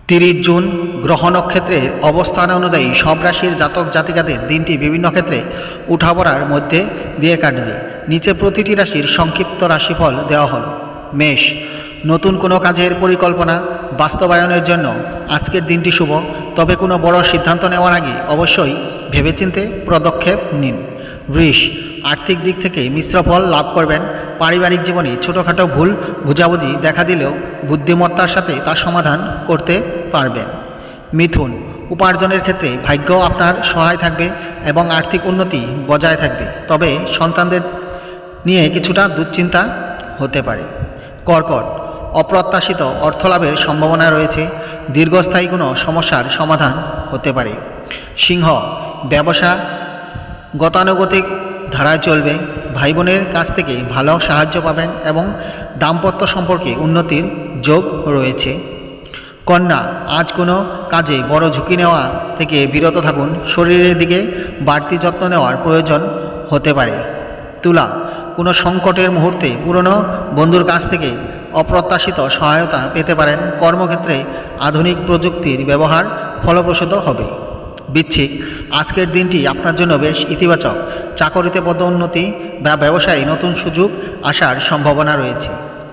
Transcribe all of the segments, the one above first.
30 June গ্রহ নক্ষত্রের অবস্থান অনুযায়ী সব রাশির জাতক জাতিকাদের দিনটি বিভিন্ন ক্ষেত্রে উঠাপড়ার মধ্যে দিয়ে কাটবে। নিচে প্রতিটি রাশির সংক্ষিপ্ত রাশিফল দেওয়া হলো। মেষ, নতুন কোনো কাজের পরিকল্পনা বাস্তবায়নের জন্য আজকের দিনটি শুভ, তবে কোনো বড় সিদ্ধান্ত নেওয়ার আগে অবশ্যই ভেবেচিন্তে পদক্ষেপ নিন। বৃষ, আর্থিক দিক থেকে মিশ্র ফল লাভ করবেন। পারিবারিক জীবনে ছোটোখাটো ভুল বুঝাবুঝি দেখা দিলেও বুদ্ধিমত্তার সাথে তা সমাধান করতে পারবেন। মিথুন, উপার্জনের ক্ষেত্রে ভাগ্য আপনার সহায় থাকবে এবং আর্থিক উন্নতি বজায় থাকবে, তবে সন্তানদের নিয়ে কিছুটা দুশ্চিন্তা হতে পারে। কর্কট, অপ্রত্যাশিত অর্থলাভের সম্ভাবনা রয়েছে। দীর্ঘস্থায়ী কোনো সমস্যার সমাধান হতে পারে। সিংহ, ব্যবসা গতানুগতিক ধারায় চলবে। ভাই বোনের কাছ থেকে ভালো সাহায্য পাবেন এবং দাম্পত্য সম্পর্কে উন্নতির যোগ রয়েছে। কন্যা, আজ কোনো কাজে বড় ঝুঁকি নেওয়া থেকে বিরত থাকুন। শরীরের দিকে বাড়তি যত্ন নেওয়ার প্রয়োজন হতে পারে। তুলা, কোনো সংকটের মুহূর্তে পুরনো বন্ধুর কাছ থেকে অপ্রত্যাশিত সহায়তা পেতে পারেন। কর্মক্ষেত্রে আধুনিক প্রযুক্তির ব্যবহার ফলপ্রসূ হবে। বৃশ্চিক, আজকের দিনটি আপনার জন্য বেশ ইতিবাচক। চাকরিতে পদোন্নতি বা ব্যবসায়ে নতুন সুযোগ আসার সম্ভাবনা রয়েছে।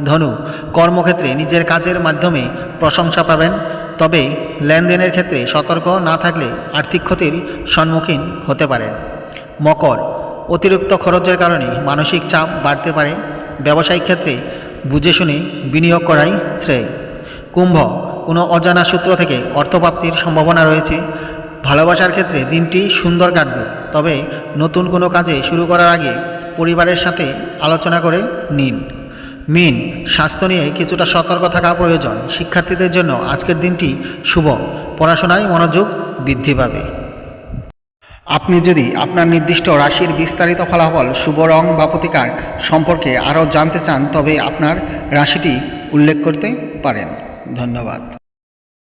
ধনু, কর্মক্ষেত্রে নিজের কাজের মাধ্যমে প্রশংসা পাবেন, তবে লেনদেনের ক্ষেত্রে সতর্ক না থাকলে আর্থিক ক্ষতির সম্মুখীন হতে পারেন। মকর, অতিরিক্ত খরচের কারণে মানসিক চাপ বাড়তে পারে। ব্যবসায়িক ক্ষেত্রে বুঝে শুনে বিনিয়োগ করাই শ্রেয়। কুম্ভ, কোনো অজানা সূত্র থেকে অর্থপ্রাপ্তির সম্ভাবনা রয়েছে। ভালোবাসার ক্ষেত্রে দিনটি সুন্দর কাটবে, তবে নতুন কোনো কাজে শুরু করার আগে পরিবারের সাথে আলোচনা করে নিন। মীন, স্বাস্থ্য নিয়ে কিছুটা সতর্ক থাকা প্রয়োজন। শিক্ষার্থীদের জন্য আজকের দিনটি শুভ, পড়াশোনায় মনোযোগ বৃদ্ধি পাবে। আপনি যদি আপনার নির্দিষ্ট রাশির বিস্তারিত ফলাফল, শুভ রং বা প্রতিকার সম্পর্কে আরও জানতে চান, তবে আপনার রাশিটি উল্লেখ করতে পারেন। ধন্যবাদ।